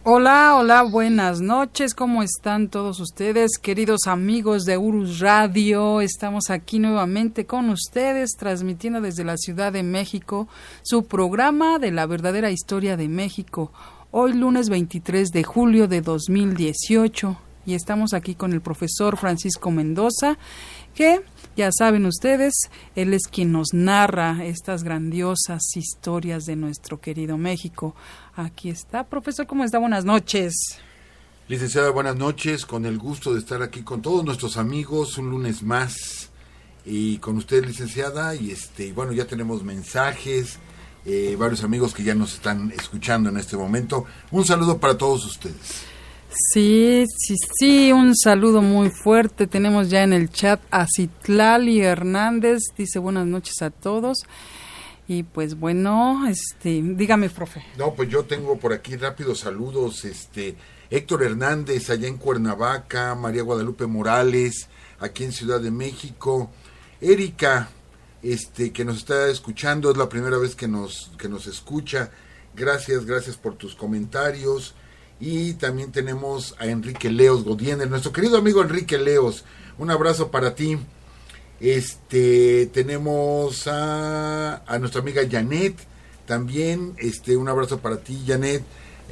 Hola, hola, buenas noches, ¿cómo están todos ustedes, queridos amigos de Urus Radio? Estamos aquí nuevamente con ustedes, transmitiendo desde la Ciudad de México su programa de la verdadera historia de México, hoy lunes 23 de julio de 2018, y estamos aquí con el profesor Francisco Mendoza, que ya saben ustedes, él es quien nos narra estas grandiosas historias de nuestro querido México. Aquí está, profesor, ¿cómo está? Buenas noches. Licenciada, buenas noches, con el gusto de estar aquí con todos nuestros amigos, un lunes más, y con usted, licenciada, y bueno, ya tenemos mensajes, varios amigos que ya nos están escuchando en este momento. Un saludo para todos ustedes. Sí, un saludo muy fuerte. Tenemos ya en el chat a Citlali Hernández, dice buenas noches a todos. Y pues bueno, dígame, profe. No, pues yo tengo por aquí rápidos saludos, Héctor Hernández allá en Cuernavaca, María Guadalupe Morales aquí en Ciudad de México, Erika, que nos está escuchando, es la primera vez que nos escucha. Gracias por tus comentarios. Y también tenemos a Enrique Leos Godínez, nuestro querido amigo Enrique Leos, un abrazo para ti. Tenemos a nuestra amiga Janet, también, un abrazo para ti, Janet,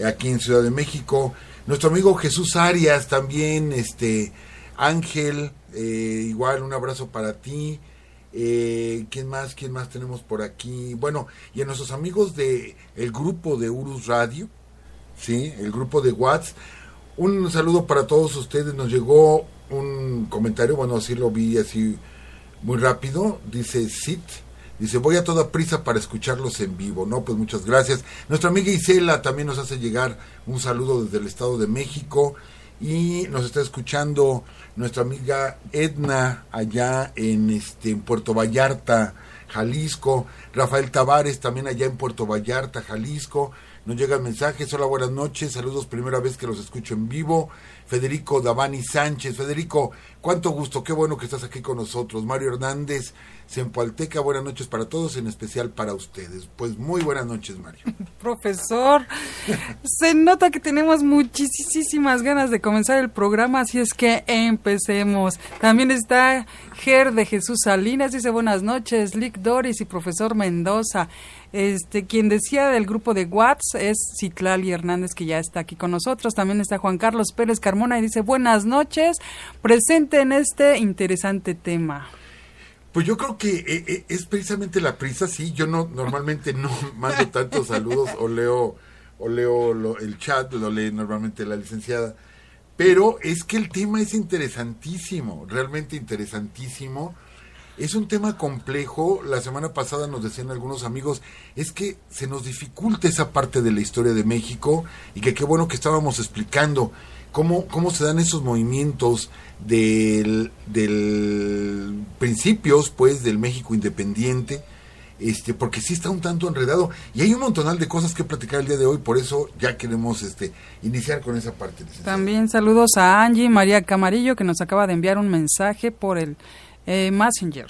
aquí en Ciudad de México. Nuestro amigo Jesús Arias también, Ángel, igual un abrazo para ti. ¿Quién más tenemos por aquí? Bueno, y a nuestros amigos de el grupo de Urus Radio, sí, el grupo de WhatsApp, un saludo para todos ustedes. Nos llegó un comentario, bueno, así lo vi así muy rápido, dice Sid, dice voy a toda prisa para escucharlos en vivo. No, pues muchas gracias. Nuestra amiga Isela también nos hace llegar un saludo desde el Estado de México, y nos está escuchando nuestra amiga Edna allá en Puerto Vallarta, Jalisco. Rafael Tavares también allá en Puerto Vallarta, Jalisco. Nos llegan mensajes: hola, buenas noches, saludos, primera vez que los escucho en vivo. Federico Davani Sánchez, Federico, cuánto gusto, qué bueno que estás aquí con nosotros. Mario Hernández, Zempoalteca, buenas noches para todos, en especial para ustedes. Pues muy buenas noches, Mario. Profesor, se nota que tenemos muchísimas ganas de comenzar el programa, así es que empecemos. También está Ger de Jesús Salinas, dice buenas noches, Lick Doris y profesor Mendoza. Quien decía del grupo de WhatsApp es Citlali Hernández, que ya está aquí con nosotros. También está Juan Carlos Pérez Carmona y dice buenas noches, presente en este interesante tema. Pues yo creo que es precisamente la prisa, sí. Yo normalmente no mando tantos saludos o leo el chat, lo lee normalmente la licenciada, pero es que el tema es interesantísimo, realmente interesantísimo. Es un tema complejo. La semana pasada nos decían algunos amigos, es que se nos dificulta esa parte de la historia de México, y que qué bueno que estábamos explicando cómo se dan esos movimientos del principios, pues, del México independiente, porque sí está un tanto enredado, y hay un montonal de cosas que platicar el día de hoy, por eso ya queremos iniciar con esa parte. También saludos a Angie María Camarillo, que nos acaba de enviar un mensaje por el Messenger.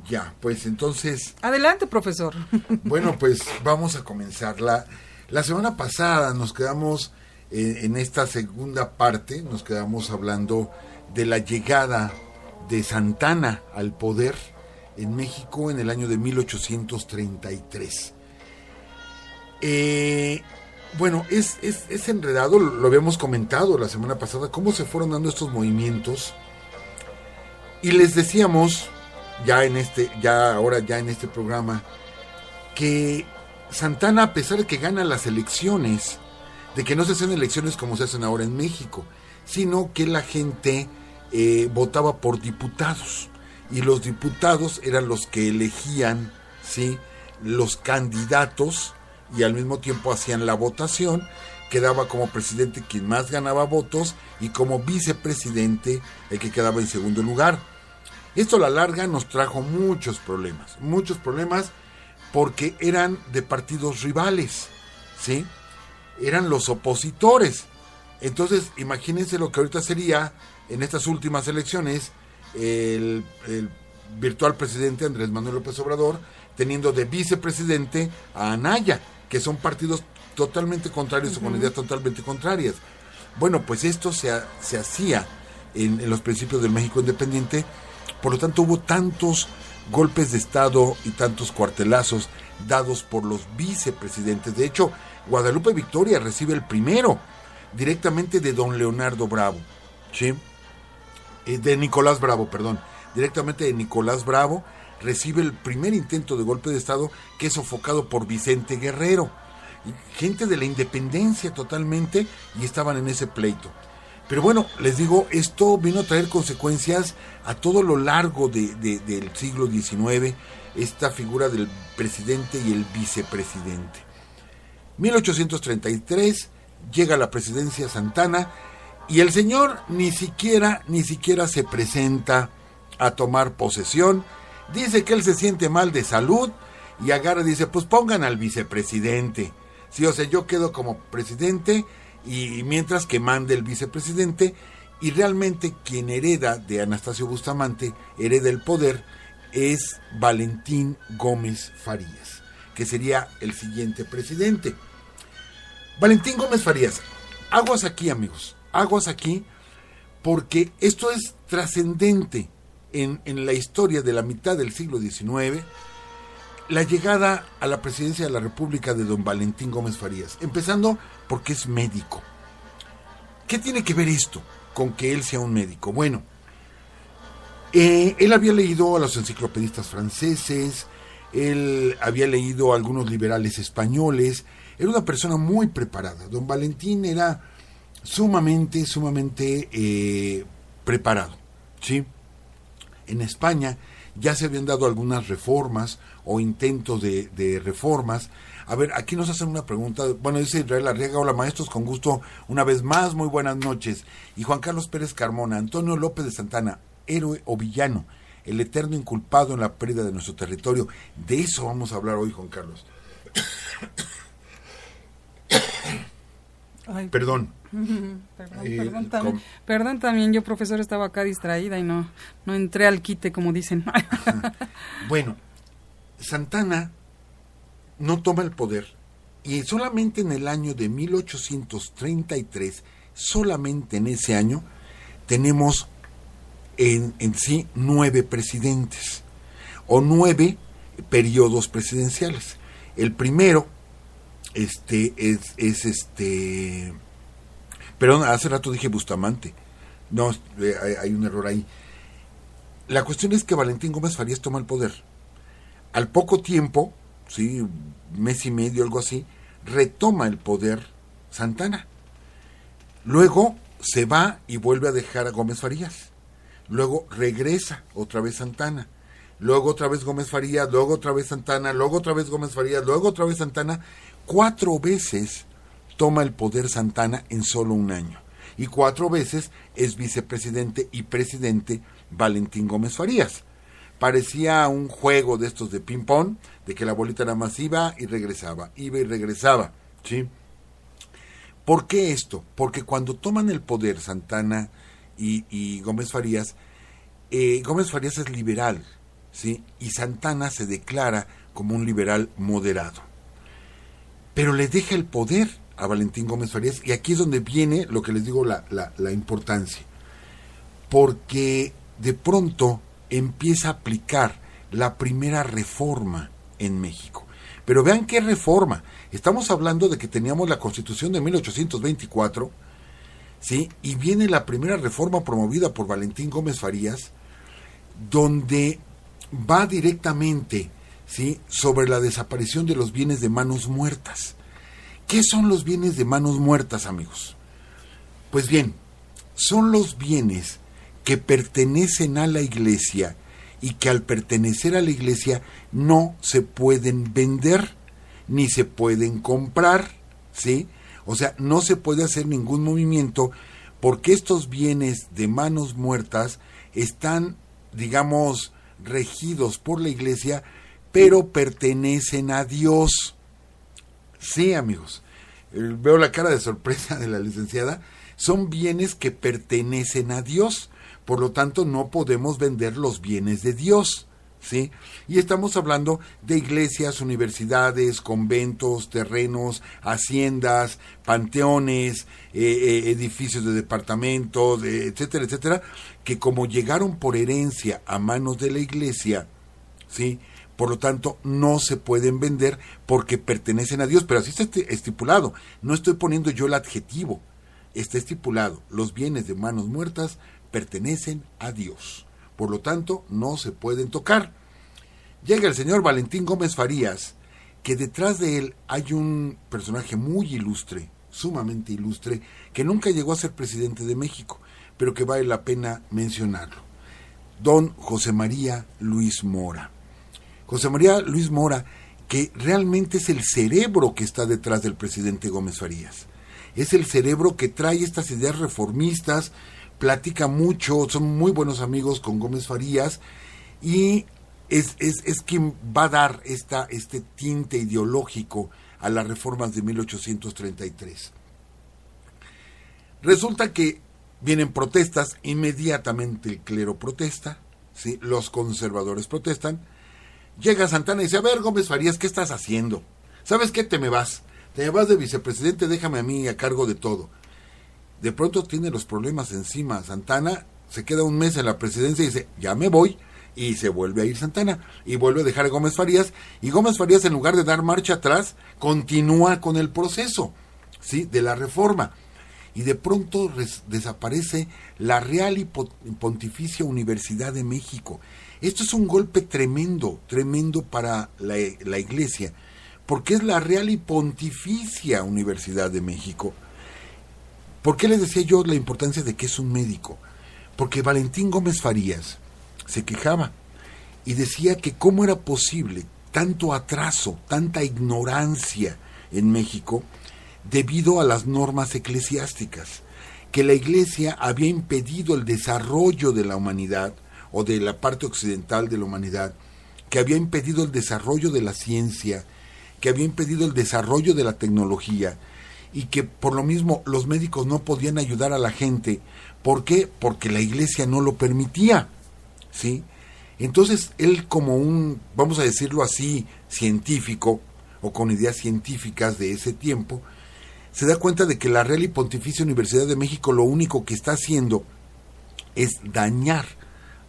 Ya, pues entonces... Adelante, profesor. Bueno, pues vamos a comenzar. La semana pasada nos quedamos, en esta segunda parte, nos quedamos hablando de la llegada de Santana al poder en México en el año de 1833. Bueno, es enredado, lo habíamos comentado la semana pasada, cómo se fueron dando estos movimientos. Y les decíamos ya en este programa que Santana, a pesar de que gana las elecciones, de que no se hacen elecciones como se hacen ahora en México, sino que la gente votaba por diputados, y los diputados eran los que elegían, ¿sí?, los candidatos, y al mismo tiempo hacían la votación. Quedaba como presidente quien más ganaba votos, y como vicepresidente el que quedaba en segundo lugar. Esto a la larga nos trajo muchos problemas, porque eran de partidos rivales, ¿sí? Eran los opositores. Entonces, imagínense lo que ahorita sería, en estas últimas elecciones, el virtual presidente Andrés Manuel López Obrador, teniendo de vicepresidente a Anaya, que son partidos totalmente contrarios o con ideas totalmente contrarias. Bueno, pues esto se hacía en los principios del México independiente, por lo tanto hubo tantos golpes de Estado y tantos cuartelazos dados por los vicepresidentes. De hecho, Guadalupe Victoria recibe el primero, directamente de don Leonardo Bravo, ¿sí? De Nicolás Bravo, perdón, directamente de Nicolás Bravo, recibe el primer intento de golpe de Estado, que es sofocado por Vicente Guerrero, gente de la independencia totalmente, y estaban en ese pleito. Pero bueno, les digo, esto vino a traer consecuencias a todo lo largo del siglo XIX, esta figura del presidente y el vicepresidente. 1833 llega a la presidencia Santana, y el señor ni siquiera se presenta a tomar posesión. Dice que él se siente mal de salud y agarra y dice, pues pongan al vicepresidente. Sí, o sea, yo quedo como presidente y mientras que mande el vicepresidente, y realmente quien hereda de Anastasio Bustamante, hereda el poder, es Valentín Gómez Farías, que sería el siguiente presidente. Valentín Gómez Farías, aguas aquí, amigos, aguas aquí, porque esto es trascendente en la historia de la mitad del siglo XIX, la llegada a la presidencia de la República de don Valentín Gómez Farías, empezando porque es médico. ¿Qué tiene que ver esto con que él sea un médico? Bueno, él había leído a los enciclopedistas franceses, él había leído a algunos liberales españoles, era una persona muy preparada. Don Valentín era sumamente preparado, ¿sí? En España ya se habían dado algunas reformas o intentos de reformas. A ver, aquí nos hacen una pregunta. Bueno, dice Israel Arriaga, hola maestros, con gusto, una vez más, muy buenas noches. Y Juan Carlos Pérez Carmona, Antonio López de Santana, héroe o villano, el eterno inculpado en la pérdida de nuestro territorio. De eso vamos a hablar hoy, Juan Carlos. Ay, perdón. Perdón también, yo profesor estaba acá distraída y no entré al quite, como dicen. Bueno, Santana no toma el poder, y solamente en el año de 1833, solamente en ese año, tenemos en sí 9 presidentes, o 9 periodos presidenciales. El primero, perdón, hace rato dije Bustamante, no, hay un error ahí. La cuestión es que Valentín Gómez Farías toma el poder. Al poco tiempo, sí, mes y medio, algo así, retoma el poder Santana. Luego se va y vuelve a dejar a Gómez Farías. Luego regresa otra vez Santana. Luego otra vez Gómez Farías, luego otra vez Santana, luego otra vez Gómez Farías, luego otra vez Santana. 4 veces toma el poder Santana en solo un año. Y 4 veces es vicepresidente y presidente Valentín Gómez Farías. Parecía un juego de estos de ping-pong, de que la bolita nada más iba y regresaba, ¿sí? ¿Por qué esto? Porque cuando toman el poder Santana y Gómez Farías es liberal, ¿sí? Y Santana se declara como un liberal moderado. Pero le deja el poder a Valentín Gómez Farías, y aquí es donde viene lo que les digo, la importancia. Porque de pronto empieza a aplicar la primera reforma en México. Pero vean qué reforma. Estamos hablando de que teníamos la Constitución de 1824, ¿sí? Y viene la primera reforma promovida por Valentín Gómez Farías, donde va directamente, ¿sí?, sobre la desaparición de los bienes de manos muertas. ¿Qué son los bienes de manos muertas, amigos? Pues bien, son los bienes que pertenecen a la iglesia y que al pertenecer a la iglesia no se pueden vender ni se pueden comprar, ¿sí? O sea, no se puede hacer ningún movimiento porque estos bienes de manos muertas están, digamos, regidos por la iglesia, pero pertenecen a Dios. Sí, amigos, veo la cara de sorpresa de la licenciada. Son bienes que pertenecen a Dios, por lo tanto no podemos vender los bienes de Dios, ¿sí? Y estamos hablando de iglesias, universidades, conventos, terrenos, haciendas, panteones, edificios de departamentos, etcétera, etcétera, que como llegaron por herencia a manos de la iglesia, ¿sí? Por lo tanto, no se pueden vender porque pertenecen a Dios, pero así está estipulado. No estoy poniendo yo el adjetivo, está estipulado. Los bienes de manos muertas pertenecen a Dios. Por lo tanto, no se pueden tocar. Llega el señor Valentín Gómez Farías, que detrás de él hay un personaje muy ilustre, sumamente ilustre, que nunca llegó a ser presidente de México, pero que vale la pena mencionarlo. Don José María Luis Mora. José María Luis Mora, que realmente es el cerebro que está detrás del presidente Gómez Farías. Es el cerebro que trae estas ideas reformistas, platica mucho, son muy buenos amigos con Gómez Farías y es quien va a dar este tinte ideológico a las reformas de 1833. Resulta que vienen protestas, inmediatamente el clero protesta, ¿sí? Los conservadores protestan, llega Santana y dice, a ver Gómez Farías, ¿qué estás haciendo? ¿Sabes qué? Te me vas de vicepresidente, déjame a mí a cargo de todo. De pronto tiene los problemas encima. Santana se queda un mes en la presidencia y dice, ya me voy, y se vuelve a ir Santana, y vuelve a dejar a Gómez Farías, y Gómez Farías, en lugar de dar marcha atrás, continúa con el proceso, ¿sí? De la reforma, y de pronto desaparece la Real y Pontificia Universidad de México. Esto es un golpe tremendo para la Iglesia, porque es la Real y Pontificia Universidad de México. ¿Por qué les decía yo la importancia de que es un médico? Porque Valentín Gómez Farías se quejaba y decía que cómo era posible tanto atraso, tanta ignorancia en México debido a las normas eclesiásticas, que la Iglesia había impedido el desarrollo de la humanidad o de la parte occidental de la humanidad, que había impedido el desarrollo de la ciencia, que había impedido el desarrollo de la tecnología, y que por lo mismo los médicos no podían ayudar a la gente. ¿Por qué? Porque la Iglesia no lo permitía, ¿sí? Entonces él, como un, vamos a decirlo así, científico, o con ideas científicas de ese tiempo, se da cuenta de que la Real y Pontificia Universidad de México lo único que está haciendo es dañar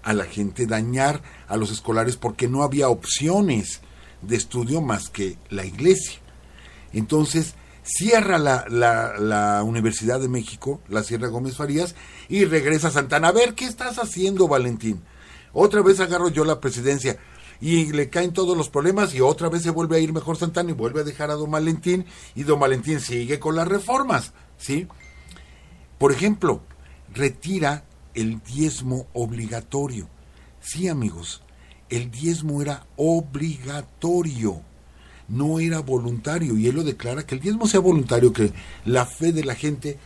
a la gente, dañar a los escolares, porque no había opciones de estudio más que la Iglesia. Entonces cierra la Universidad de México, la cierra Gómez Farías, y regresa Santana. A ver, ¿qué estás haciendo, Valentín? Otra vez agarro yo la presidencia, y le caen todos los problemas, y otra vez se vuelve a ir mejor Santana, y vuelve a dejar a don Valentín, y don Valentín sigue con las reformas, ¿sí? Por ejemplo, retira el diezmo obligatorio. Sí, amigos, el diezmo era obligatorio, no era voluntario, y él lo declara, que el diezmo sea voluntario, que la fe de la gente,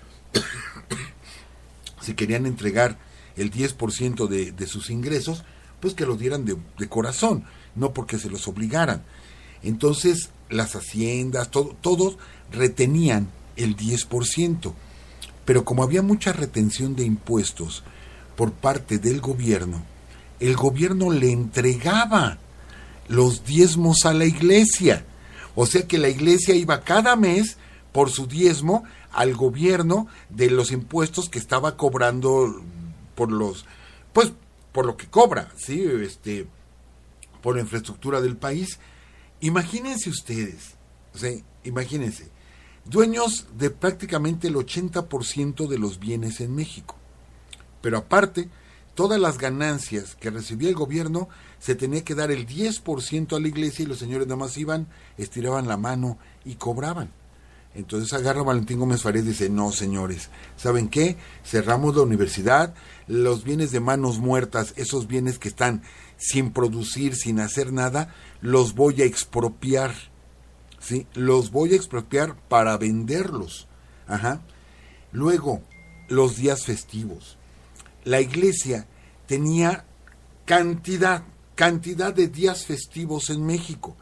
si querían entregar el 10% de sus ingresos, pues que lo dieran de corazón, no porque se los obligaran. Entonces, las haciendas, todos retenían el 10%, pero como había mucha retención de impuestos por parte del gobierno, el gobierno le entregaba los diezmos a la Iglesia. O sea que la Iglesia iba cada mes por su diezmo al gobierno de los impuestos que estaba cobrando por lo que cobra, ¿sí? Por la infraestructura del país. Imagínense ustedes, ¿sí? Imagínense, dueños de prácticamente el 80% de los bienes en México. Pero aparte, todas las ganancias que recibía el gobierno, se tenía que dar el 10% a la Iglesia, y los señores nada más iban, estiraban la mano y cobraban. Entonces agarra Valentín Gómez Farías y dice, no, señores, ¿saben qué? Cerramos la universidad, los bienes de manos muertas, esos bienes que están sin producir, sin hacer nada, los voy a expropiar, ¿sí? Los voy a expropiar para venderlos. Ajá. Luego, los días festivos. La Iglesia tenía cantidad de días festivos en México.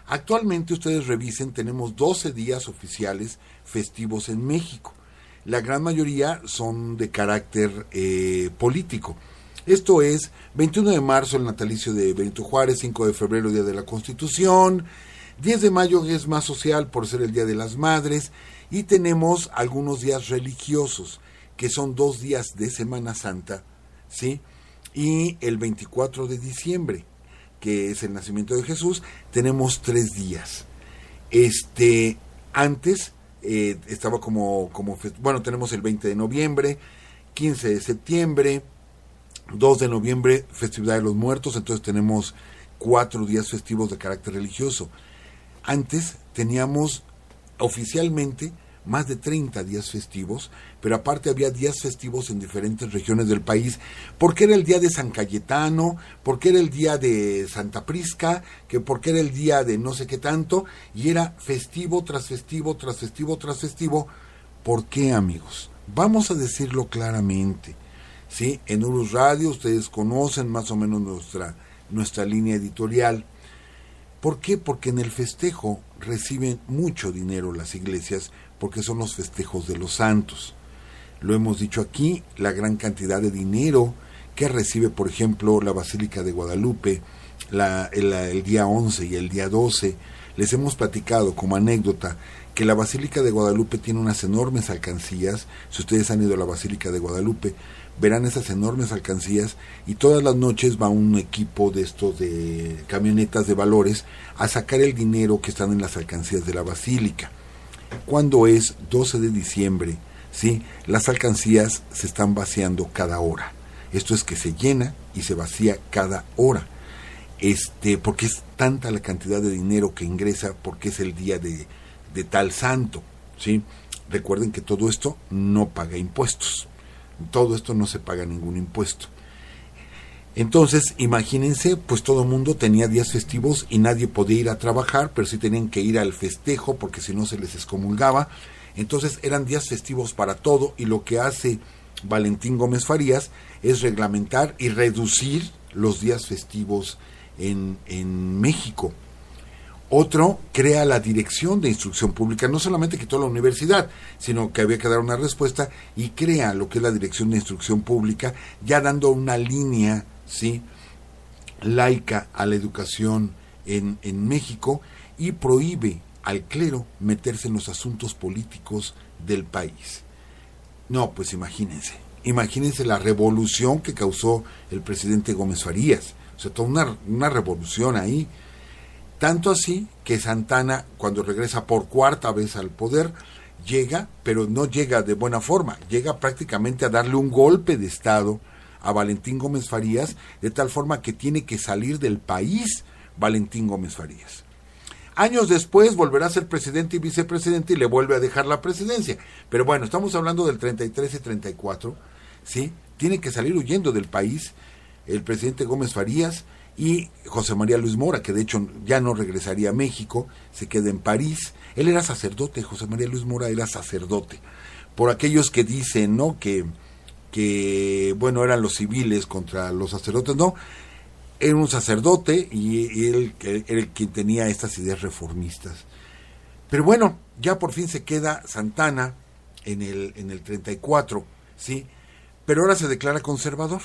Actualmente, ustedes revisen, tenemos 12 días oficiales festivos en México. La gran mayoría son de carácter político. Esto es 21 de marzo, el natalicio de Benito Juárez, 5 de febrero, Día de la Constitución, 10 de mayo es más social por ser el Día de las Madres, y tenemos algunos días religiosos, que son 2 días de Semana Santa, ¿sí? Y el 24 de diciembre, que es el nacimiento de Jesús, tenemos 3 días. Antes estaba bueno, tenemos el 20 de noviembre, 15 de septiembre, 2 de noviembre, festividad de los muertos, entonces tenemos 4 días festivos de carácter religioso. Antes teníamos oficialmente más de 30 días festivos, pero aparte había días festivos en diferentes regiones del país, porque era el día de San Cayetano, porque era el día de Santa Prisca, que porque era el día de no sé qué tanto, y era festivo tras festivo, tras festivo, tras festivo. ¿Por qué, amigos? Vamos a decirlo claramente, ¿sí? En Urus Radio ustedes conocen más o menos nuestra línea editorial. ¿Por qué? Porque en el festejo reciben mucho dinero las iglesias, porque son los festejos de los santos. Lo hemos dicho aquí, la gran cantidad de dinero que recibe, por ejemplo, la Basílica de Guadalupe, el día 11 y el día 12. Les hemos platicado como anécdota que la Basílica de Guadalupe tiene unas enormes alcancías. Si ustedes han ido a la Basílica de Guadalupe, verán esas enormes alcancías, y todas las noches va un equipo de estos de camionetas de valores a sacar el dinero que están en las alcancías de la Basílica. Cuando es 12 de diciembre, ¿sí? Las alcancías se están vaciando cada hora. Esto es que se llena y se vacía cada hora. Porque es tanta la cantidad de dinero que ingresa, porque es el día de tal santo, ¿sí? Recuerden que todo esto no paga impuestos. Todo esto no se paga ningún impuesto. Entonces, imagínense, pues todo el mundo tenía días festivos y nadie podía ir a trabajar, pero sí tenían que ir al festejo porque si no se les excomulgaba. Entonces eran días festivos para todo, y lo que hace Valentín Gómez Farías es reglamentar y reducir los días festivos en México. Otro, crea la Dirección de Instrucción Pública. No solamente quitó la universidad, sino que había que dar una respuesta, y crea lo que es la Dirección de Instrucción Pública, ya dando una línea, ¿sí?, laica a la educación en México, y prohíbe al clero meterse en los asuntos políticos del país. No, pues imagínense la revolución que causó el presidente Gómez Farías. O sea, toda una revolución ahí. Tanto así que Santana, cuando regresa por 4ª vez al poder, llega, pero no llega de buena forma, llega prácticamente a darle un golpe de Estado a Valentín Gómez Farías, de tal forma que tiene que salir del país Valentín Gómez Farías. Años después volverá a ser presidente y vicepresidente y le vuelve a dejar la presidencia. Pero bueno, estamos hablando del 33 y 34, ¿sí? Tiene que salir huyendo del país el presidente Gómez Farías, y José María Luis Mora, que de hecho ya no regresaría a México, se queda en París. Él era sacerdote, José María Luis Mora era sacerdote. Por aquellos que dicen, ¿no?, que bueno, eran los civiles contra los sacerdotes, no, era un sacerdote, y él era quien tenía estas ideas reformistas. Pero bueno, ya por fin se queda Santana en el 34, ¿sí? Pero ahora se declara conservador.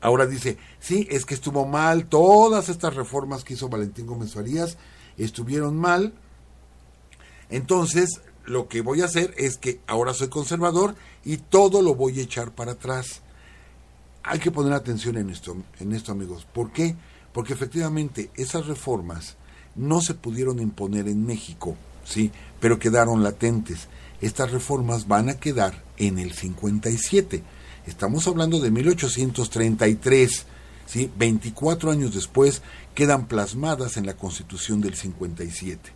Ahora dice, sí, es que estuvo mal, todas estas reformas que hizo Valentín Gómez Farías estuvieron mal. Entonces, lo que voy a hacer es que ahora soy conservador y todo lo voy a echar para atrás. Hay que poner atención en esto, amigos. ¿Por qué? Porque efectivamente esas reformas no se pudieron imponer en México, sí, pero quedaron latentes. Estas reformas van a quedar en el 57. Estamos hablando de 1833, ¿sí? 24 años después quedan plasmadas en la Constitución del 57.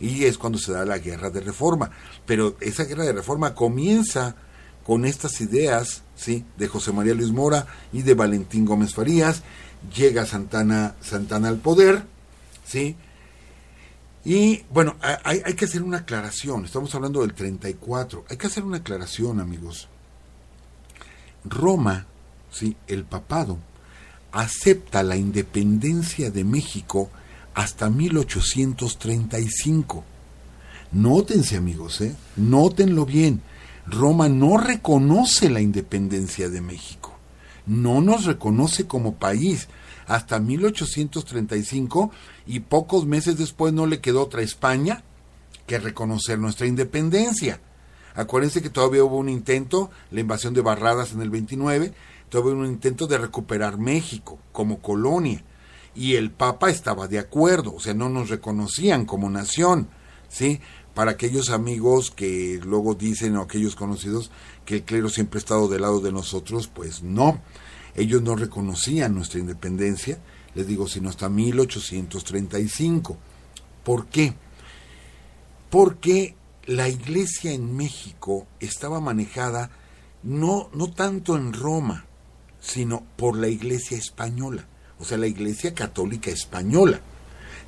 Y es cuando se da la Guerra de Reforma. Pero esa Guerra de Reforma comienza con estas ideas, ¿sí?, de José María Luis Mora y de Valentín Gómez Farías. Llega Santana al poder, ¿sí? Y bueno, hay que hacer una aclaración. Estamos hablando del 34. Hay que hacer una aclaración, amigos. Roma, ¿sí?, el papado, acepta la independencia de México hasta 1835. Nótense, amigos, nótenlo bien. Roma no reconoce la independencia de México. no nos reconoce como país hasta 1835, y pocos meses después no le quedó otra a España que reconocer nuestra independencia. Acuérdense que todavía hubo un intento, la invasión de Barradas en el 29, todavía hubo un intento de recuperar México como colonia, y el Papa estaba de acuerdo, o sea, no nos reconocían como nación, ¿sí? Para aquellos amigos que luego dicen, o aquellos conocidos, que el clero siempre ha estado del lado de nosotros, pues no, ellos no reconocían nuestra independencia, les digo, sino hasta 1835. ¿Por qué? Porque la iglesia en México estaba manejada no tanto en Roma, sino por la iglesia española, o sea, la iglesia católica española.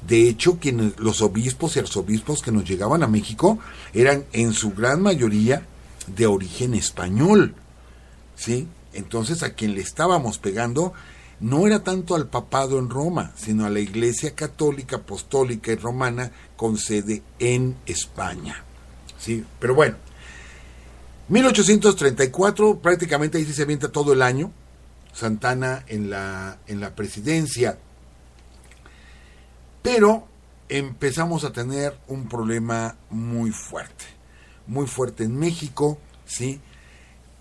De hecho, los obispos y arzobispos que nos llegaban a México eran en su gran mayoría de origen español, ¿sí? Entonces, a quien le estábamos pegando no era tanto al papado en Roma, sino a la iglesia católica, apostólica y romana con sede en España, ¿sí? Pero bueno, 1834, prácticamente ahí sí se avienta todo el año, Santa Anna en la presidencia, pero empezamos a tener un problema muy fuerte en México, ¿sí?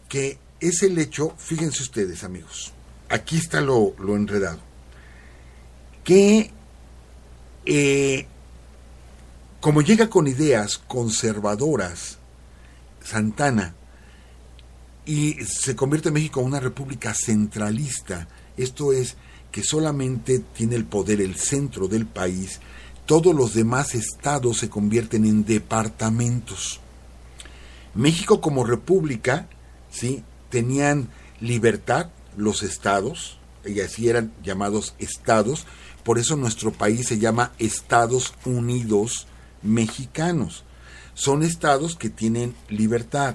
Que es el hecho, fíjense ustedes, amigos, aquí está lo enredado, que como llega con ideas conservadoras Santa Anna y se convierte México en una república centralista, esto es, que solamente tiene el poder el centro del país, todos los demás estados se convierten en departamentos. México como república, ¿sí?, tenían libertad los estados, y así eran llamados estados, por eso nuestro país se llama Estados Unidos Mexicanos. Son estados que tienen libertad,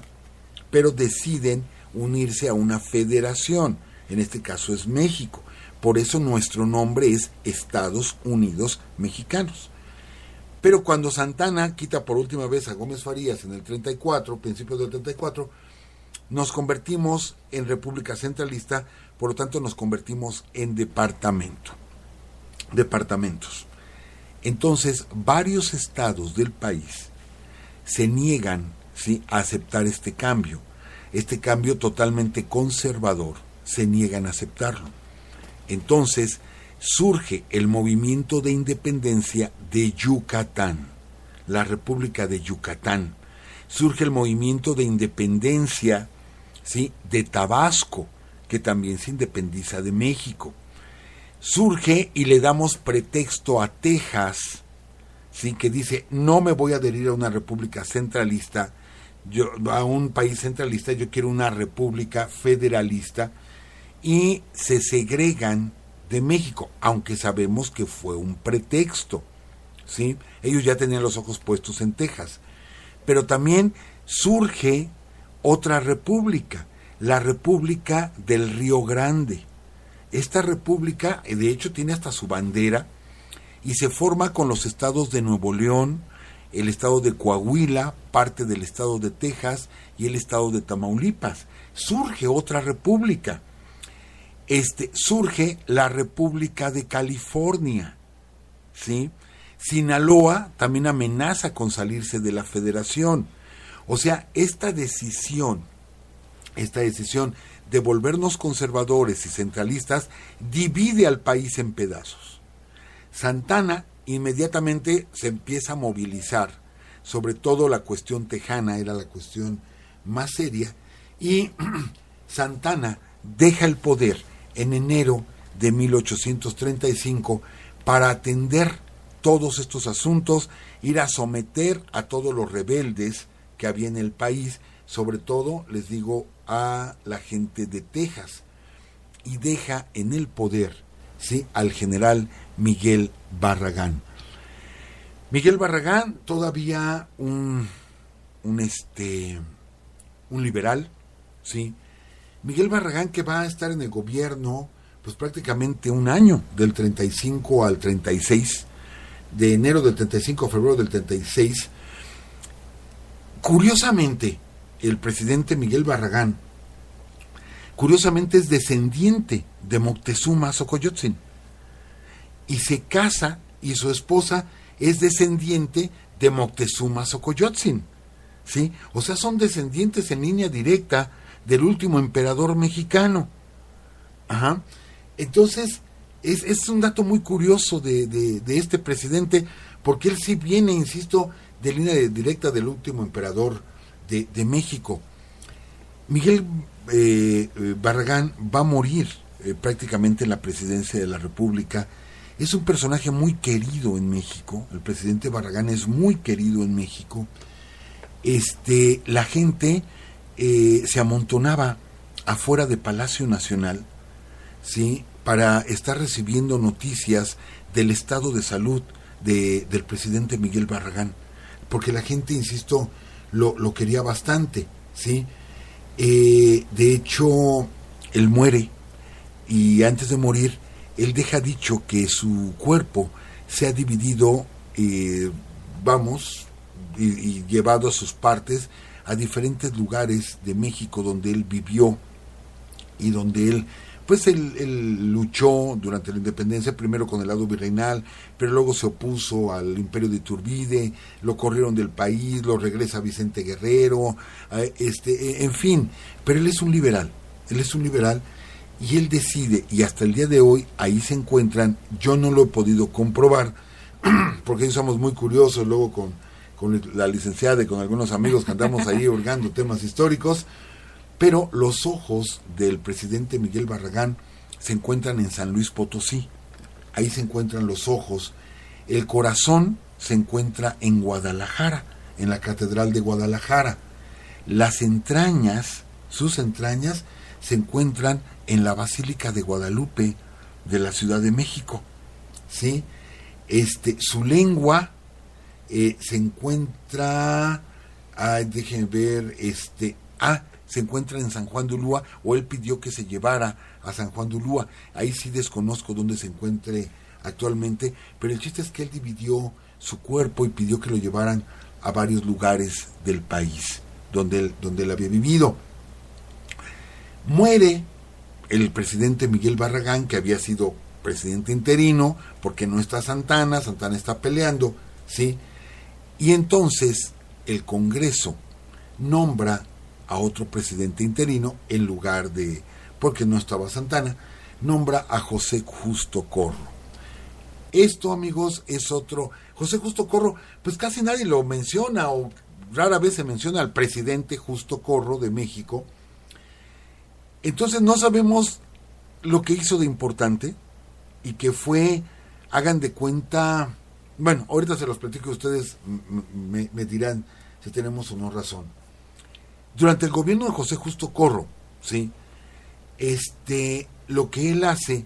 pero deciden unirse a una federación, en este caso es México. Por eso nuestro nombre es Estados Unidos Mexicanos. Pero cuando Santa Anna quita por última vez a Gómez Farías en el 34, principios del 34, nos convertimos en república centralista, por lo tanto nos convertimos en departamentos. Entonces, varios estados del país se niegan, ¿sí?, a aceptar este cambio totalmente conservador, se niegan a aceptarlo. Entonces surge el movimiento de independencia de Yucatán, la República de Yucatán. Surge el movimiento de independencia, ¿sí?, de Tabasco, que también se independiza de México. Surge y le damos pretexto a Texas, ¿sí?, que dice, no me voy a adherir a una república centralista, a un país centralista, yo quiero una república federalista, y se segregan de México, aunque sabemos que fue un pretexto, ¿sí? Ellos ya tenían los ojos puestos en Texas. Pero también surge otra república, la República del Río Grande. Esta república, de hecho, tiene hasta su bandera y se forma con los estados de Nuevo León, el estado de Coahuila, parte del estado de Texas y el estado de Tamaulipas. Surge otra república. Surge la República de California, ¿sí? Sinaloa también amenaza con salirse de la federación. O sea, esta decisión de volvernos conservadores y centralistas divide al país en pedazos. Santa Anna inmediatamente se empieza a movilizar, sobre todo la cuestión tejana era la cuestión más seria, y Santa Anna deja el poder en enero de 1835 para atender todos estos asuntos, ir a someter a todos los rebeldes que había en el país, sobre todo, les digo, a la gente de Texas, y deja en el poder, ¿sí?, al general Miguel Barragán. Miguel Barragán, todavía un liberal, ¿sí? Miguel Barragán, que va a estar en el gobierno pues prácticamente un año, del 35 al 36, de enero del 35 a febrero del 36. Curiosamente, el presidente Miguel Barragán curiosamente es descendiente de Moctezuma Xocoyotzin. Y se casa, y su esposa es descendiente de Moctezuma Xocoyotzin, ¿sí? O sea, son descendientes en línea directa del último emperador mexicano. Ajá. Entonces, es un dato muy curioso de este presidente, porque él sí viene, insisto, de línea directa del último emperador de México. Miguel Barragán va a morir prácticamente en la presidencia de la República. Es un personaje muy querido en México. El presidente Barragán es muy querido en México. La gente se amontonaba afuera de Palacio Nacional, ¿sí?, para estar recibiendo noticias del estado de salud del presidente Miguel Barragán, porque la gente, insisto, lo quería bastante, ¿sí? De hecho, él muere, y antes de morir, él deja dicho que su cuerpo se ha dividido, y llevado a sus partes a diferentes lugares de México donde él vivió y donde él luchó durante la independencia, primero con el lado virreinal, pero luego se opuso al imperio de Iturbide, lo corrieron del país, lo regresa Vicente Guerrero, en fin, pero él es un liberal, y él decide, y hasta el día de hoy ahí se encuentran. Yo no lo he podido comprobar, porque somos muy curiosos, luego con la licenciada y con algunos amigos que andamos ahí hurgando temas históricos, pero los ojos del presidente Miguel Barragán se encuentran en San Luis Potosí. Ahí se encuentran los ojos. El corazón se encuentra en Guadalajara, en la Catedral de Guadalajara. Las entrañas, sus entrañas, se encuentran en la Basílica de Guadalupe de la Ciudad de México, ¿sí? Su lengua se encuentra, déjenme ver, se encuentra en San Juan de Ulúa, o él pidió que se llevara a San Juan de Ulúa. Ahí sí desconozco dónde se encuentre actualmente, pero el chiste es que él dividió su cuerpo y pidió que lo llevaran a varios lugares del país donde él había vivido. Muere el presidente Miguel Barragán, que había sido presidente interino, porque no está Santana está peleando, ¿sí? Y entonces el Congreso nombra a otro presidente interino en lugar de, porque no estaba Santana, nombra a José Justo Corro. Esto, amigos, es otro. José Justo Corro, pues casi nadie lo menciona, o rara vez se menciona al presidente Justo Corro de México. Entonces no sabemos lo que hizo de importante, y que fue, hagan de cuenta, bueno, ahorita se los platico, ustedes me dirán si tenemos o no razón. Durante el gobierno de José Justo Corro, ¿sí?, lo que él hace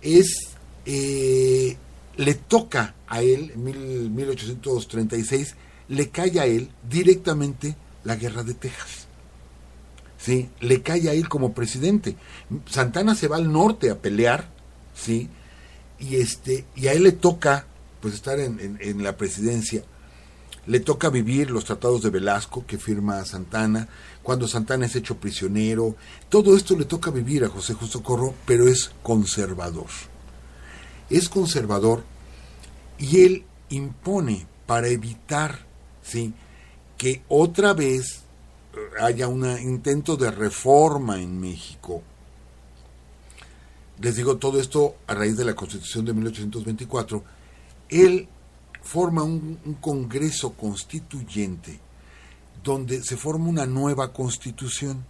es, le toca a él, en 1836, le cae a él directamente la Guerra de Texas, ¿sí? Le cae a él como presidente. Santana se va al norte a pelear, ¿sí?, y a él le toca, pues, estar en la presidencia. Le toca vivir los tratados de Velasco que firma Santana, cuando Santana es hecho prisionero. Todo esto le toca vivir a José Justo Corro, pero es conservador. Es conservador, y él impone, para evitar, ¿sí?, que otra vez haya un intento de reforma en México. Les digo todo esto a raíz de la Constitución de 1824. Él forma un congreso constituyente donde se forma una nueva constitución.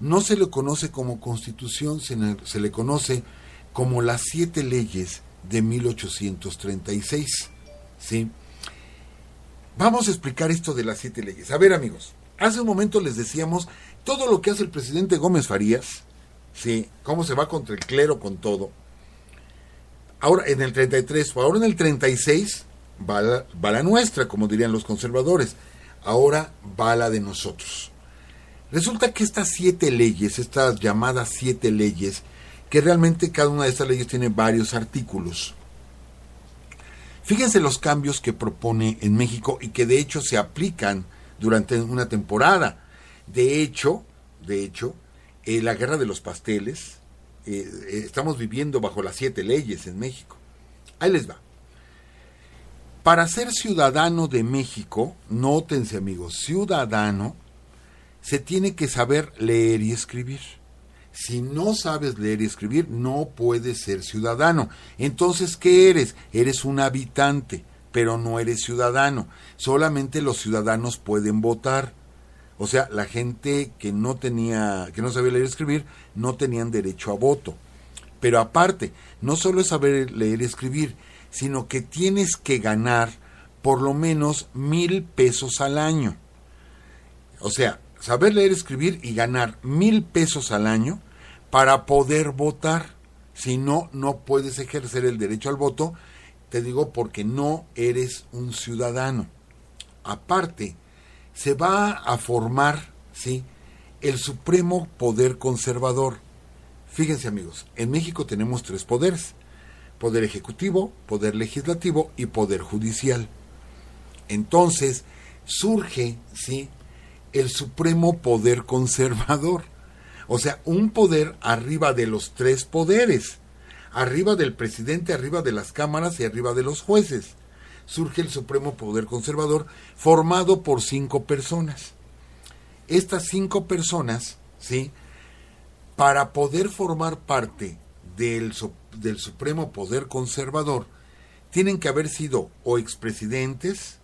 No se le conoce como constitución, se le conoce como las 7 leyes de 1836, ¿sí? Vamos a explicar esto de las 7 leyes. A ver, amigos, hace un momento les decíamos todo lo que hace el presidente Gómez Farías, ¿sí?, cómo se va contra el clero con todo. Ahora en el 33, ahora en el 36 va la nuestra, como dirían los conservadores. Ahora va la de nosotros. Resulta que estas 7 leyes, estas llamadas 7 leyes, que realmente cada una de estas leyes tiene varios artículos. Fíjense los cambios que propone en México, y que de hecho se aplican durante una temporada. De hecho, la guerra de los pasteles. Estamos viviendo bajo las 7 leyes en México. Ahí les va. Para ser ciudadano de México, nótense amigos, ciudadano, se tiene que saber leer y escribir. Si no sabes leer y escribir, no puedes ser ciudadano. Entonces, ¿qué eres? Eres un habitante, pero no eres ciudadano. Solamente los ciudadanos pueden votar. O sea, la gente que no sabía leer y escribir, no tenían derecho a voto. Pero aparte, no solo es saber leer y escribir, sino que tienes que ganar por lo menos 1,000 pesos al año. O sea, saber leer y escribir y ganar 1,000 pesos al año para poder votar. Si no, no puedes ejercer el derecho al voto, te digo, porque no eres un ciudadano. Aparte, se va a formar, ¿sí?, el supremo poder conservador. Fíjense amigos, en México tenemos 3 poderes: poder ejecutivo, poder legislativo y poder judicial. Entonces surge, ¿sí?, el supremo poder conservador. O sea, un poder arriba de los 3 poderes, arriba del presidente, arriba de las cámaras y arriba de los jueces. Surge el supremo poder conservador, formado por 5 personas. Estas 5 personas, ¿sí?, para poder formar parte del supremo poder conservador, tienen que haber sido o expresidentes,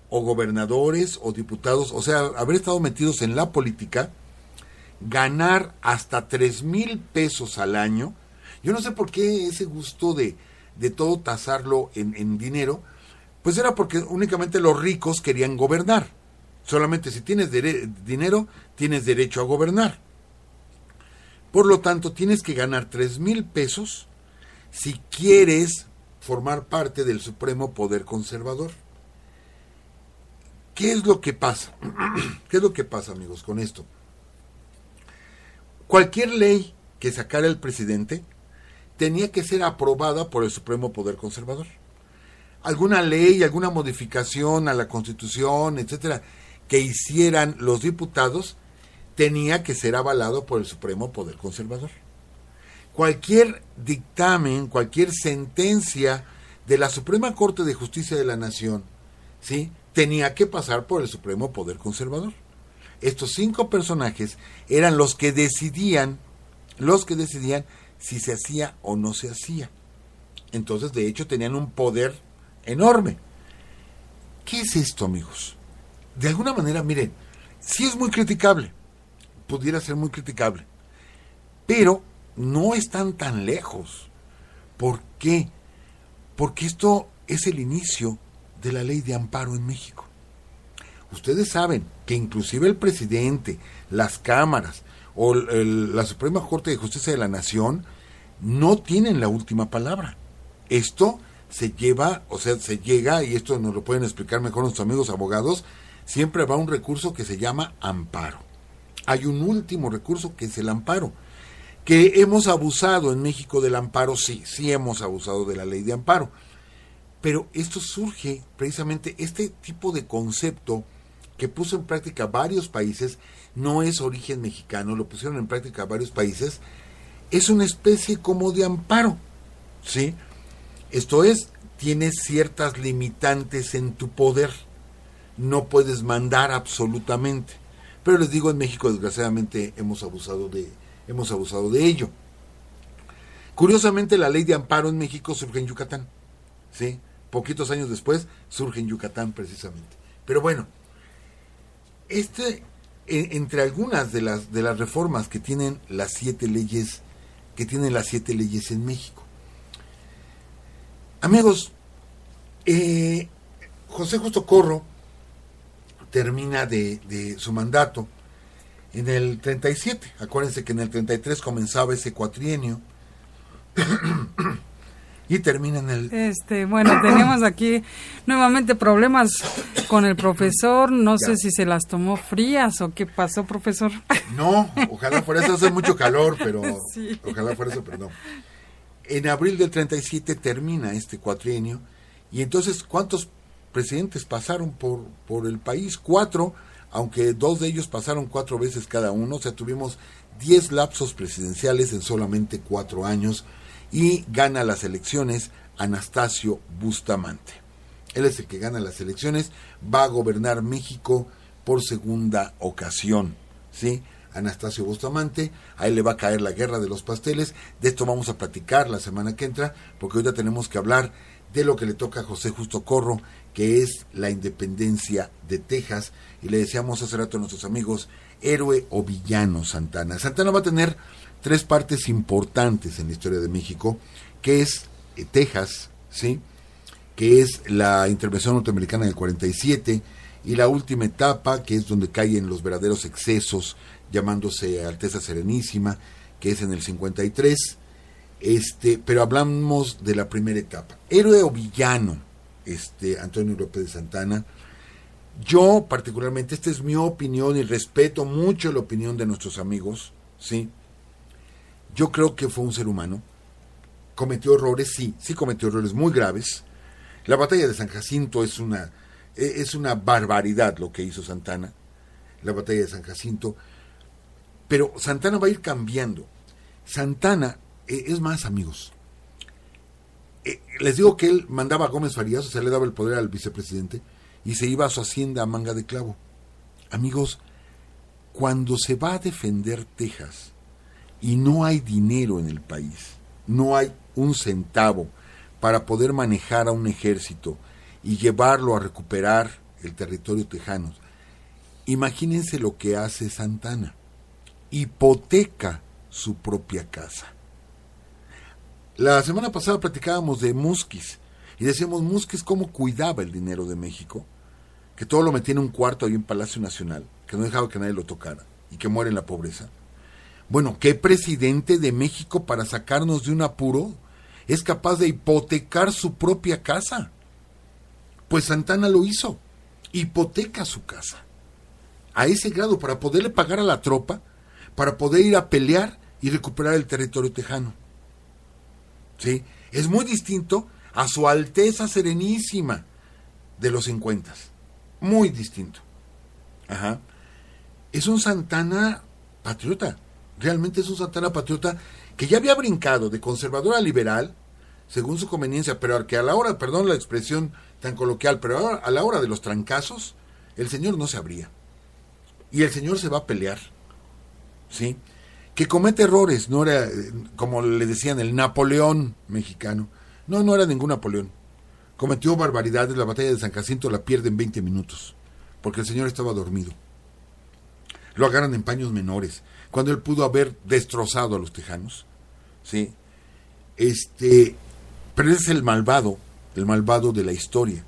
o gobernadores, o diputados, o sea, haber estado metidos en la política, ganar hasta 3,000 pesos al año. Yo no sé por qué ese gusto de todo tasarlo en dinero. Pues era porque únicamente los ricos querían gobernar. Solamente si tienes dinero, tienes derecho a gobernar. Por lo tanto, tienes que ganar 3,000 pesos si quieres formar parte del supremo poder conservador. ¿Qué es lo que pasa? ¿Qué es lo que pasa, amigos, con esto? Cualquier ley que sacara el presidente tenía que ser aprobada por el supremo poder conservador. Alguna ley, alguna modificación a la Constitución, etcétera, que hicieran los diputados, tenía que ser avalado por el supremo poder conservador. Cualquier dictamen, cualquier sentencia de la Suprema Corte de Justicia de la Nación, ¿sí?, tenía que pasar por el supremo poder conservador. Estos 5 personajes eran los que decidían si se hacía o no se hacía. Entonces, de hecho, tenían un poder enorme. ¿Qué es esto, amigos? De alguna manera, miren, sí es muy criticable, pudiera ser muy criticable, pero no están tan lejos. ¿Por qué? Porque esto es el inicio de la ley de amparo en México. Ustedes saben que inclusive el presidente, las cámaras o la Suprema Corte de Justicia de la Nación no tienen la última palabra. Esto se llega, y esto nos lo pueden explicar mejor nuestros amigos abogados, siempre va un recurso que se llama amparo. Hay un último recurso que es el amparo. Que hemos abusado en México del amparo, sí hemos abusado de la ley de amparo. Pero esto surge precisamente, este tipo de concepto que puso en práctica varios países, no es origen mexicano, lo pusieron en práctica varios países, es una especie como de amparo, ¿sí? Esto es, tienes ciertas limitantes en tu poder, no puedes mandar absolutamente. Pero les digo, en México desgraciadamente hemos abusado de ello. Curiosamente, la ley de amparo en México surge en Yucatán, ¿sí? Poquitos años después surge en Yucatán precisamente. Pero bueno, entre algunas de las reformas que tienen las 7 leyes, en México. Amigos, José Justo Corro termina de su mandato en el 37. Acuérdense que en el 33 comenzaba ese cuatrienio y termina en el... Bueno, tenemos aquí nuevamente problemas con el profesor. No sé si se las tomó frías o qué pasó, profesor. No, ojalá fuera eso. Hace mucho calor, pero sí. Ojalá fuera eso, pero no. En abril del 37 termina este cuatrienio, y entonces, ¿cuántos presidentes pasaron por el país? 4, aunque 2 de ellos pasaron 4 veces cada uno, o sea, tuvimos 10 lapsos presidenciales en solamente 4 años, y gana las elecciones Anastasio Bustamante. Él es el que gana las elecciones, va a gobernar México por segunda ocasión, ¿sí? Anastasio Bustamante, a él le va a caer la guerra de los pasteles. De esto vamos a platicar la semana que entra, porque ahorita tenemos que hablar de lo que le toca a José Justo Corro, que es la independencia de Texas, y le decíamos hace rato a nuestros amigos, héroe o villano Santana. Santana va a tener 3 partes importantes en la historia de México, que es Texas, ¿sí?, que es la intervención norteamericana del 47, y la última etapa, que es donde caen los verdaderos excesos, llamándose Alteza Serenísima, que es en el 53, pero hablamos de la primera etapa. Héroe o villano, Antonio López de Santana. Yo particularmente, esta es mi opinión y respeto mucho la opinión de nuestros amigos, ¿sí? Yo creo que fue un ser humano, cometió errores, sí cometió errores muy graves. La batalla de San Jacinto es una barbaridad lo que hizo Santana, la batalla de San Jacinto, pero Santana va a ir cambiando. Santana, es más, amigos, les digo que él mandaba a Gómez Farías, o sea, le daba el poder al vicepresidente, y se iba a su hacienda a manga de clavo. Amigos, cuando se va a defender Texas y no hay dinero en el país, no hay un centavo para poder manejar a un ejército y llevarlo a recuperar el territorio tejano, imagínense lo que hace Santana: hipoteca su propia casa. La semana pasada platicábamos de Musquiz y decíamos Musquiz cómo cuidaba el dinero de México, que todo lo metía en un cuarto ahí en Palacio Nacional, que no dejaba que nadie lo tocara y que muere en la pobreza. Bueno, ¿qué presidente de México, para sacarnos de un apuro, es capaz de hipotecar su propia casa? Pues Santana lo hizo, hipoteca su casa, a ese grado, para poderle pagar a la tropa, para poder ir a pelear y recuperar el territorio tejano. ¿Sí? Es muy distinto a su Alteza Serenísima de los 50, muy distinto. Ajá. Es un Santana patriota, realmente es un Santana patriota que ya había brincado de conservador a liberal, según su conveniencia, pero que a la hora, perdón la expresión tan coloquial, pero a la hora de los trancazos, el señor no se abría. Y el señor se va a pelear, ¿sí? Que comete errores, no era, como le decían, el Napoleón mexicano. No era ningún Napoleón. Cometió barbaridades, la batalla de San Jacinto la pierde en 20 minutos, porque el señor estaba dormido. Lo agarran en paños menores, cuando él pudo haber destrozado a los tejanos, ¿sí? Pero ese es el malvado de la historia.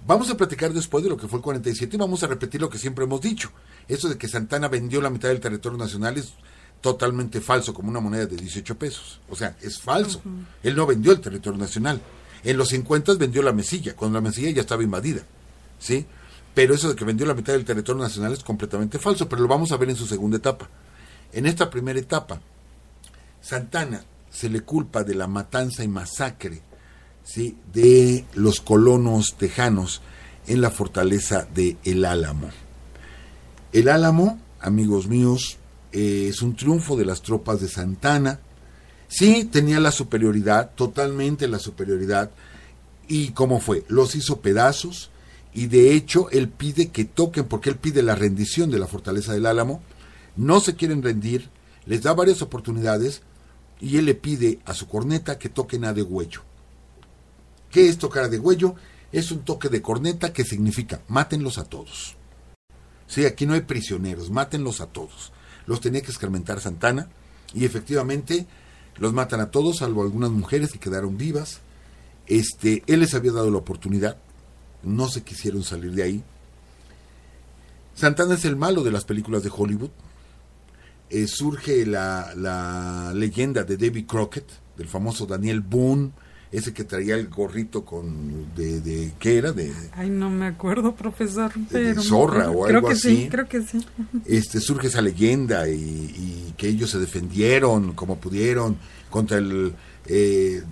Vamos a platicar después de lo que fue el 47 y vamos a repetir lo que siempre hemos dicho. Eso de que Santana vendió la mitad del territorio nacional es totalmente falso, como una moneda de 18 pesos. O sea, es falso. Uh-huh. Él no vendió el territorio nacional. En los 50 vendió la Mesilla, cuando la Mesilla ya estaba invadida, ¿sí? Pero eso de que vendió la mitad del territorio nacional es completamente falso, pero lo vamos a ver en su segunda etapa. En esta primera etapa, Santana se le culpa de la matanza y masacre, ¿sí?, de los colonos tejanos en la fortaleza de El Álamo. El Álamo, amigos míos, es un triunfo de las tropas de Santana. Sí, tenía la superioridad, totalmente la superioridad. ¿Y cómo fue? Los hizo pedazos y de hecho él pide que toquen, porque él pide la rendición de la fortaleza del Álamo. No se quieren rendir, les da varias oportunidades y él le pide a su corneta que toquen a degüello. ¿Qué es tocar a degüello? Es un toque de corneta que significa mátenlos a todos. Sí, aquí no hay prisioneros, mátenlos a todos. Los tenía que escarmentar Santana y efectivamente los matan a todos, salvo algunas mujeres que quedaron vivas. Él les había dado la oportunidad, no se quisieron salir de ahí. Santana es el malo de las películas de Hollywood. Surge la leyenda de Davy Crockett, del famoso Daniel Boone, ese que traía el gorrito de ¿qué era? Ay, no me acuerdo, profesor. Pero de zorra o algo así. Creo que sí. Surge esa leyenda y que ellos se defendieron como pudieron contra el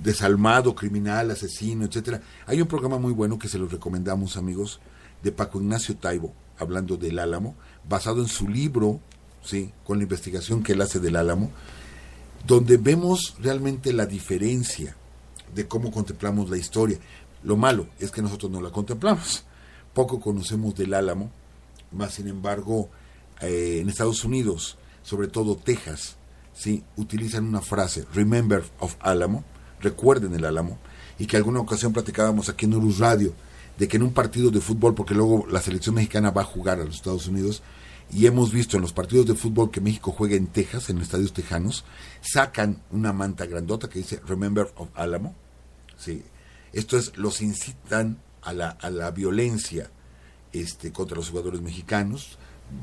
desalmado criminal, asesino, etcétera. Hay un programa muy bueno que se los recomendamos, amigos, de Paco Ignacio Taibo, hablando del Álamo, basado en su libro, ¿sí?, con la investigación que él hace del Álamo, donde vemos realmente la diferencia de cómo contemplamos la historia. Lo malo es que nosotros no la contemplamos. Poco conocemos del Álamo, más sin embargo, en Estados Unidos, sobre todo Texas, ¿sí?, utilizan una frase, remember of Álamo, recuerden el Álamo, y que alguna ocasión platicábamos aquí en Urus Radio, de que en un partido de fútbol, porque luego la selección mexicana va a jugar a los Estados Unidos, y hemos visto en los partidos de fútbol que México juega en Texas, en estadios tejanos, sacan una manta grandota que dice Remember of Álamo, ¿sí? Esto es, los incitan a la violencia contra los jugadores mexicanos,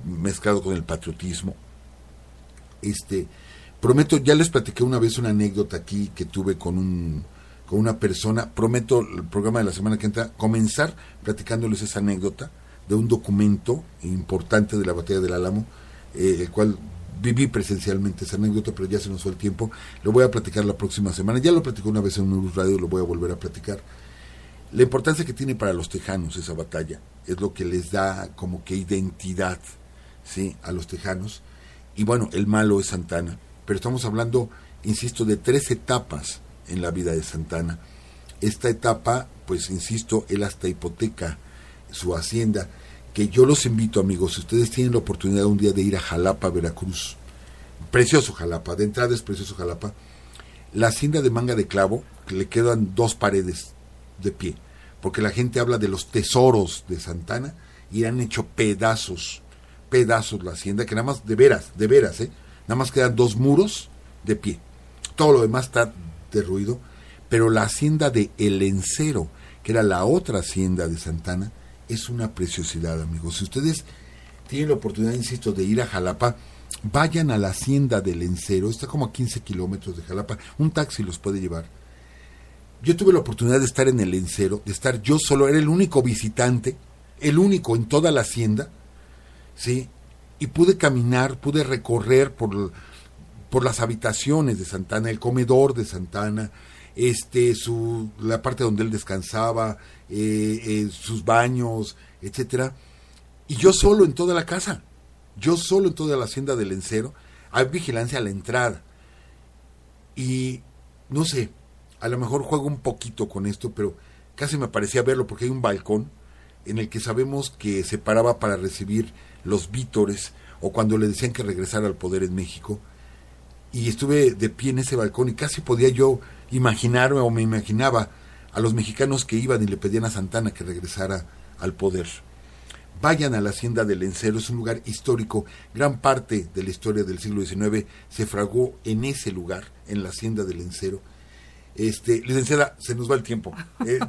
mezclado con el patriotismo. Prometo, ya les platiqué una vez una anécdota aquí que tuve con una persona. Prometo el programa de la semana que entra comenzar platicándoles esa anécdota de un documento importante de la batalla del Álamo, el cual viví presencialmente esa anécdota, pero ya se nos fue el tiempo. Lo voy a platicar la próxima semana. Ya lo platicé una vez en un radio, lo voy a volver a platicar. La importancia que tiene para los tejanos esa batalla es lo que les da como que identidad, ¿sí?, a los tejanos. Y bueno, el malo es Santa Anna, pero estamos hablando, insisto, de 3 etapas en la vida de Santa Anna. Esta etapa, pues insisto, él hasta hipoteca su hacienda, que yo los invito, amigos, si ustedes tienen la oportunidad un día de ir a Jalapa, Veracruz, precioso Jalapa, de entrada es precioso Jalapa, la hacienda de Manga de Clavo, que le quedan 2 paredes de pie, porque la gente habla de los tesoros de Santa Anna, y han hecho pedazos la hacienda, que nada más, de veras, nada más quedan 2 muros de pie, todo lo demás está derruido, pero la hacienda de El Encero, que era la otra hacienda de Santa Anna, es una preciosidad, amigos. Si ustedes tienen la oportunidad, insisto, de ir a Jalapa, vayan a la hacienda del Encero, está como a 15 kilómetros de Jalapa, un taxi los puede llevar. Yo tuve la oportunidad de estar en el Encero, de estar yo solo, era el único visitante, el único en toda la hacienda, ¿sí? Y pude caminar, pude recorrer por las habitaciones de Santa Anna, el comedor de Santa Anna, la parte donde él descansaba, sus baños, etcétera, y yo solo en toda la casa, yo solo en toda la hacienda del Encero. Hay vigilancia a la entrada, y no sé, a lo mejor juego un poquito con esto, pero casi me parecía verlo, porque hay un balcón en el que sabemos que se paraba para recibir los vítores, o cuando le decían que regresara al poder en México, y estuve de pie en ese balcón, y casi podía yo imaginarme, o me imaginaba a los mexicanos que iban y le pedían a Santa Anna que regresara al poder. Vayan a la hacienda del Encero, es un lugar histórico, gran parte de la historia del siglo XIX se fraguó en ese lugar, en la hacienda del Encero. Licenciada, se nos va el tiempo,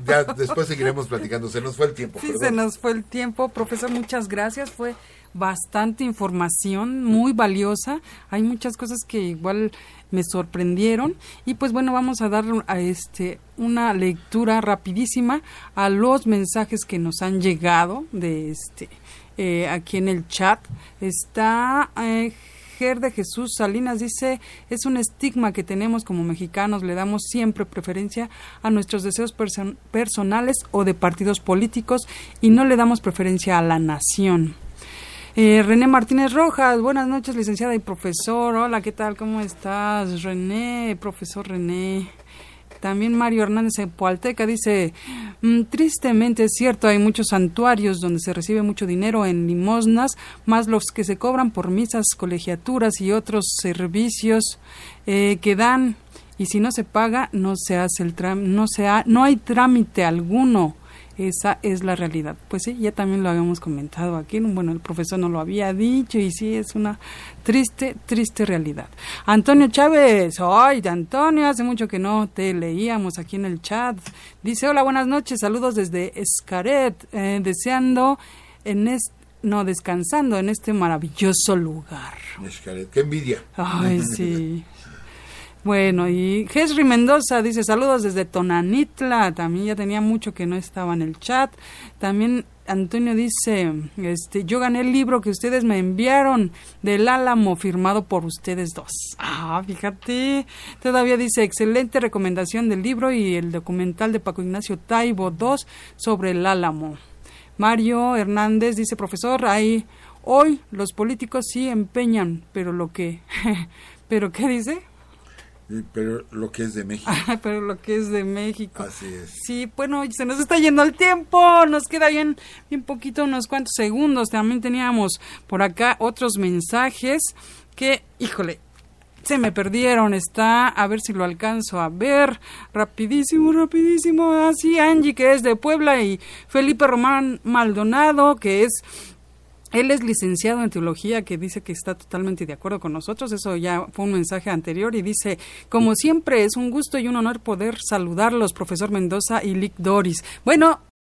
ya después seguiremos platicando, se nos fue el tiempo. Sí, perdón. Se nos fue el tiempo, profesor, muchas gracias, fue bastante información, muy valiosa, hay muchas cosas que igual me sorprendieron, y pues bueno, vamos a dar una lectura rapidísima a los mensajes que nos han llegado de aquí en el chat. Está Ger de Jesús Salinas, dice: es un estigma que tenemos como mexicanos, le damos siempre preferencia a nuestros deseos personales o de partidos políticos y no le damos preferencia a la nación. René Martínez Rojas, buenas noches, licenciada y profesor. Hola, ¿qué tal? ¿Cómo estás, René? Profesor René. También Mario Hernández de Pualteca dice: tristemente es cierto, hay muchos santuarios donde se recibe mucho dinero en limosnas, más los que se cobran por misas, colegiaturas y otros servicios que dan, y si no se paga, no se hace no hay trámite alguno. Esa es la realidad. Pues sí, ya también lo habíamos comentado aquí. Bueno, el profesor no lo había dicho, y sí, es una triste realidad. Antonio Chávez, ¡ay, de Antonio! Hace mucho que no te leíamos aquí en el chat. Dice: hola, buenas noches, saludos desde Xcaret, descansando en este maravilloso lugar. Xcaret, qué envidia. Ay, sí. Bueno, y Jesri Mendoza dice: saludos desde Tonanitla, también ya tenía mucho que no estaba en el chat. También Antonio dice: yo gané el libro que ustedes me enviaron del Álamo, firmado por ustedes dos. Fíjate. Todavía dice: excelente recomendación del libro y el documental de Paco Ignacio Taibo II sobre el Álamo. Mario Hernández dice, profesor, hoy los políticos sí empeñan, pero ¿pero qué dice? Pero lo que es de México. Pero lo que es de México. Así es. Sí, bueno, se nos está yendo el tiempo, nos queda bien poquito, unos cuantos segundos. También teníamos por acá otros mensajes que, híjole, se me perdieron. A ver si lo alcanzo a ver. Rapidísimo. Así, Angie, que es de Puebla, y Felipe Román Maldonado, él es licenciado en teología, que dice que está totalmente de acuerdo con nosotros. Eso ya fue un mensaje anterior, y dice, como siempre, es un gusto y un honor poder saludarlos, profesor Mendoza y Lic Doris. Bueno,